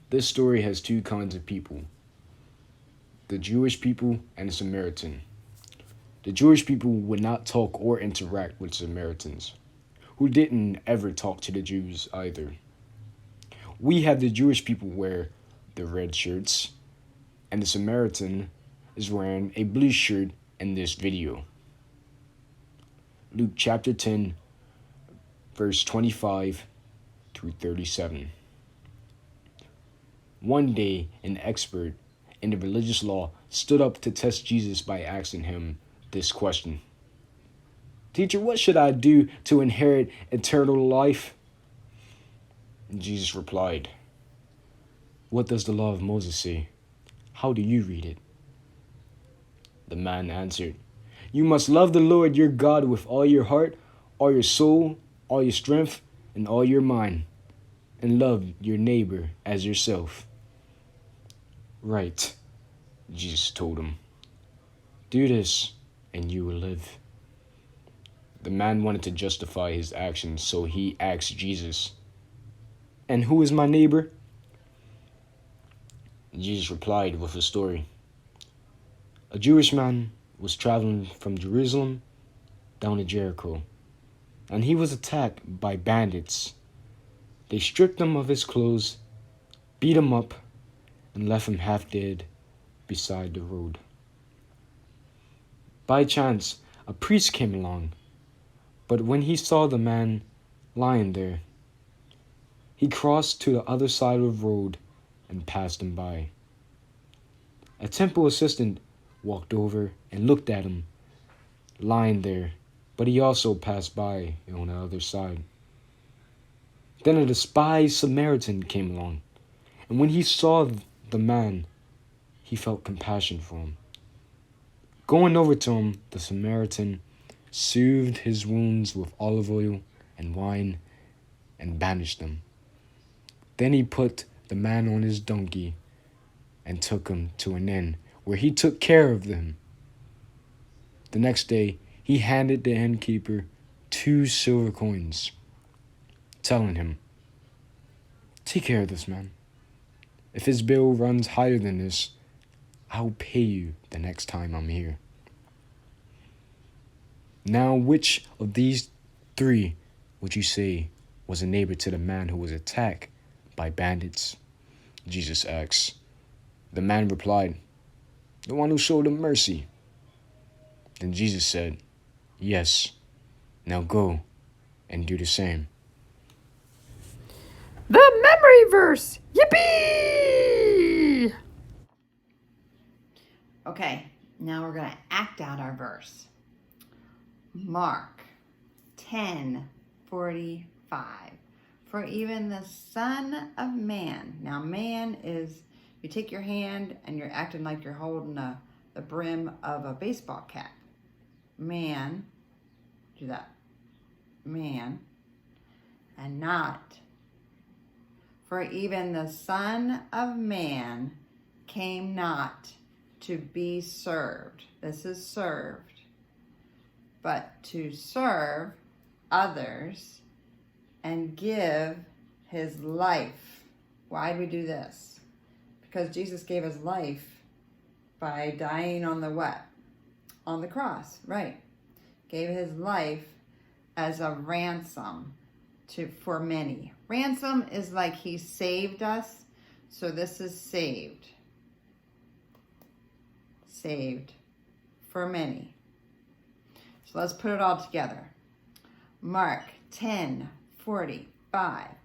This story has two kinds of people: the Jewish people and the Samaritan. The Jewish people would not talk or interact with Samaritans, who didn't ever talk to the Jews either. We have the Jewish people wear the red shirts, and the Samaritan is wearing a blue shirt in this video. Luke chapter 10, verse 25 through 37. One day, an expert in the religious law stood up to test Jesus by asking him this question: "Teacher, what should I do to inherit eternal life?" And Jesus replied, "What does the law of Moses say? How do you read it?" The man answered, "You must love the Lord your God with all your heart, all your soul, all your strength, and all your mind, and love your neighbor as yourself." "Right," Jesus told him. "Do this, and you will live." The man wanted to justify his actions, so he asked Jesus, "And who is my neighbor?" Jesus replied with a story. A Jewish man was traveling from Jerusalem down to Jericho, and he was attacked by bandits. They stripped him of his clothes, beat him up, and left him half dead beside the road. By chance, a priest came along, but when he saw the man lying there, he crossed to the other side of the road and passed him by. A temple assistant walked over and looked at him lying there, but he also passed by on the other side. Then a despised Samaritan came along, and when he saw the man, he felt compassion for him. Going over to him, the Samaritan soothed his wounds with olive oil and wine and bandaged them. Then he put the man on his donkey and took him to an inn where he took care of them. The next day, he handed the innkeeper 2 silver coins, telling him, "Take care of this man. If his bill runs higher than this, I'll pay you the next time I'm here." Now, which of these 3 would you say was a neighbor to the man who was attacked by bandits? Jesus asked. The man replied, "The one who showed him mercy." Then Jesus said, "Yes, now go and do the same." The memory verse. Yippee! Okay, now we're going to act out our verse. Mark 10:45. For even the Son of Man. Now, man is, you take your hand and you're acting like you're holding the brim of a baseball cap. Man, do that. Man, and not. For even the Son of Man came not to be served. This is served. But to serve others and give his life. Why do we do this? Because Jesus gave his life by dying on the what? On the cross, right. Gave his life as a ransom for many. Ransom is like he saved us, so this is saved. Saved for many. So let's put it all together. Mark 10:45.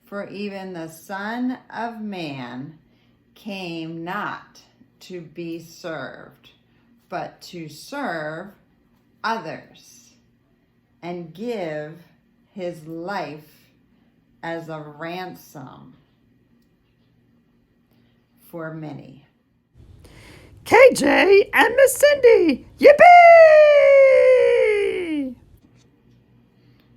For even the Son of Man came not to be served, but to serve others and give his life as a ransom for many. KJ and Miss Cindy, yippee!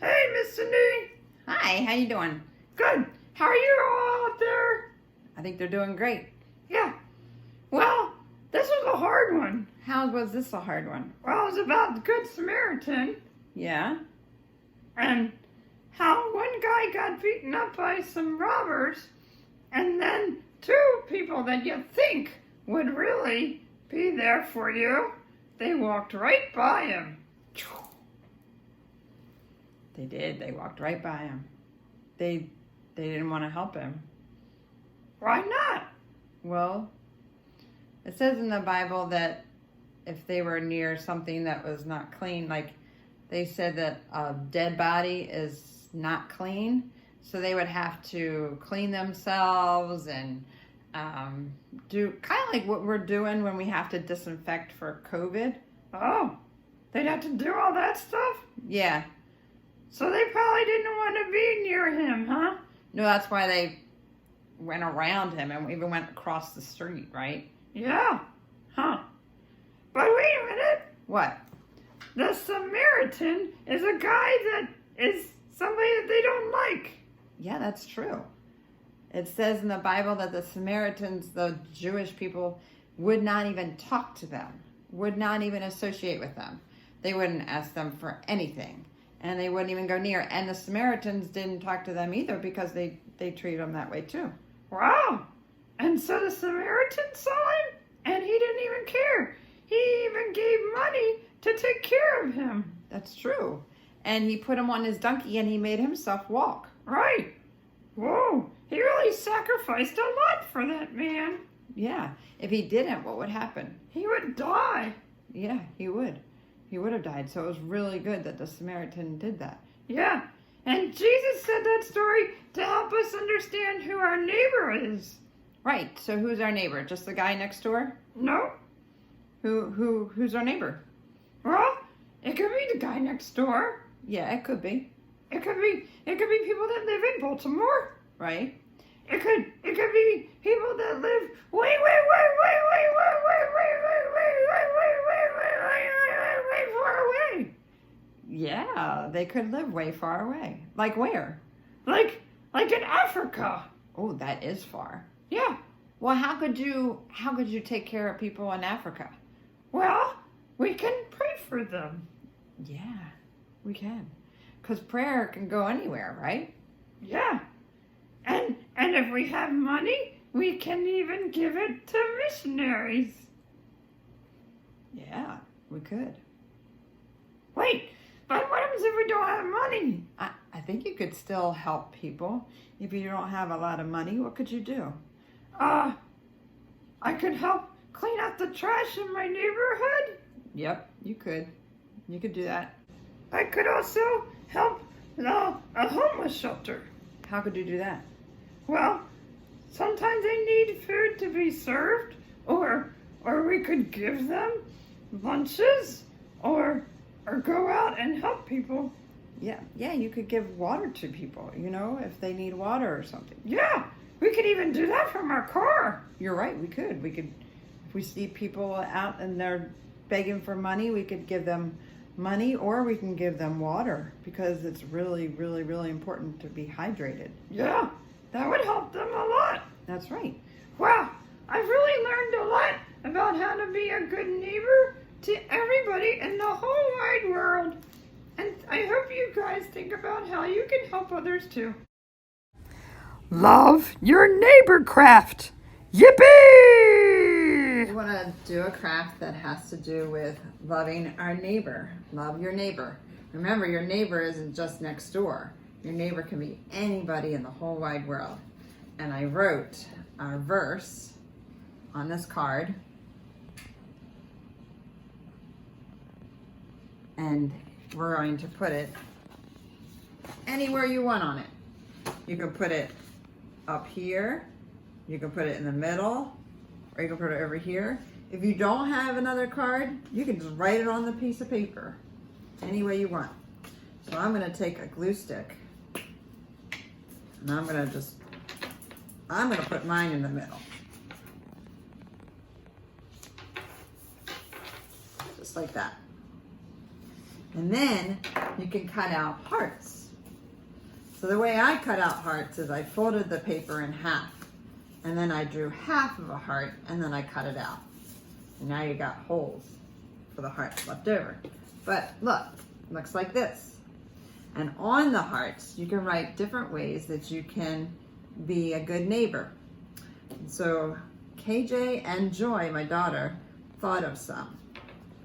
Hey, Miss Cindy. Hi, how you doing? Good. How are you all out there? I think they're doing great. Yeah. Well, this was a hard one. How was this a hard one? Well, it was about the Good Samaritan. Yeah. And how one guy got beaten up by some robbers, and then two people that you think would really be there for you, they walked right by him. They did. They walked right by him. They didn't want to help him. Why not? Well, it says in the Bible that if they were near something that was not clean, like they said that a dead body is not clean, so they would have to clean themselves and do kind of like what we're doing when we have to disinfect for COVID. Oh, they'd have to do all that stuff? Yeah. So they probably didn't want to be near him, huh? No, that's why they went around him and even went across the street, right? Yeah. Huh. But wait a minute. What? The Samaritan is a guy that is somebody that they don't like. Yeah, that's true. It says in the Bible that the Samaritans, the Jewish people, would not even talk to them, would not even associate with them. They wouldn't ask them for anything, and they wouldn't even go near. And the Samaritans didn't talk to them either because they treated them that way too. Wow. And so the Samaritan saw him, and he didn't even care. He even gave money to take care of him. That's true. And he put him on his donkey and he made himself walk. Right. Whoa. He really sacrificed a lot for that man. Yeah. If he didn't, what would happen? He would die. Yeah, he would. He would have died. So it was really good that the Samaritan did that. Yeah. And Jesus said that story to help us understand who our neighbor is. Right. So who's our neighbor? Just the guy next door? No. Who's our neighbor? Well, it could be the guy next door. Yeah, it could be. It could be people that live in Baltimore. Right? It could be people that live way far away. Yeah, they could live way far away. Like where? Like in Africa. Oh, that is far. Yeah. Well, how could you take care of people in Africa? Well, we can pray for them. Yeah, we can. Because prayer can go anywhere, right? Yeah. And if we have money, we can even give it to missionaries. Yeah, we could. Wait, but what happens if we don't have money? I think you could still help people. If you don't have a lot of money, what could you do? I could help clean out the trash in my neighborhood. Yep, you could. You could do that. I could also help a homeless shelter. How could you do that? Well, sometimes they need food to be served, or we could give them lunches, or go out and help people. Yeah, you could give water to people, if they need water or something. Yeah, we could even do that from our car. You're right, we could. If we see people out and they're begging for money, we could give them money, or we can give them water, because it's really, really, really important to be hydrated. Yeah, that would help them a lot. That's right. Wow, I've really learned a lot about how to be a good neighbor to everybody in the whole wide world. And I hope you guys think about how you can help others too. Love your neighbor craft. Yippee! We want to do a craft that has to do with loving our neighbor. Love your neighbor. Remember, your neighbor isn't just next door. Your neighbor can be anybody in the whole wide world. And I wrote our verse on this card. And we're going to put it anywhere you want on it. You can put it up here, you can put it in the middle, or you can put it over here. If you don't have another card, you can just write it on the piece of paper any way you want. So I'm going to take a glue stick and I'm going to put mine in the middle. Just like that. And then you can cut out hearts. So the way I cut out hearts is I folded the paper in half, and then I drew half of a heart, and then I cut it out. And now you got holes for the hearts left over. But look, looks like this. And on the hearts, you can write different ways that you can be a good neighbor. So KJ and Joy, my daughter, thought of some.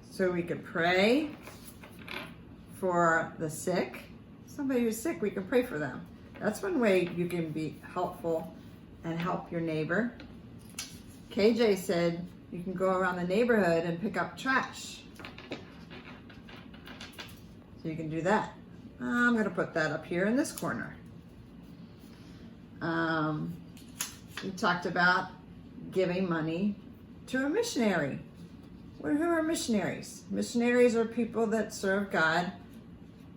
So we could pray for the sick. Somebody who's sick, we can pray for them. That's one way you can be helpful and help your neighbor. KJ said you can go around the neighborhood and pick up trash. So you can do that. I'm going to put that up here in this corner. We talked about giving money to a missionary. Well, who are missionaries? Missionaries are people that serve God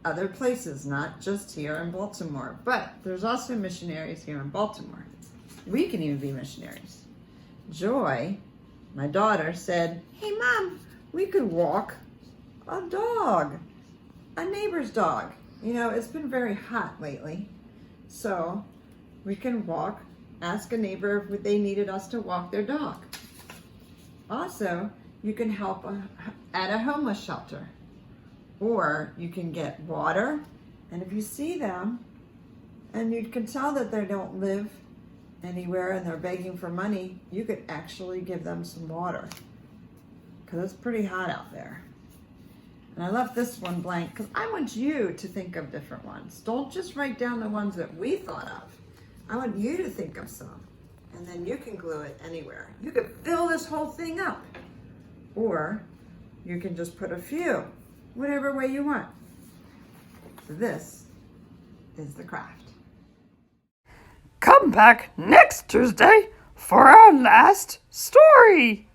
other places, not just here in Baltimore. But there's also missionaries here in Baltimore. We can even be missionaries. Joy, my daughter, said, hey, Mom, we could walk a dog, a neighbor's dog. You know, it's been very hot lately, so we can walk, ask a neighbor if they needed us to walk their dog. Also, you can help at a homeless shelter, or you can get water, and if you see them and you can tell that they don't live anywhere and they're begging for money, you could actually give them some water, because it's pretty hot out there. And I left this one blank because I want you to think of different ones. Don't just write down the ones that we thought of. I want you to think of some, and then you can glue it anywhere. You could fill this whole thing up, or you can just put a few, whatever way you want. So this is the craft. Come back next Tuesday for our last story.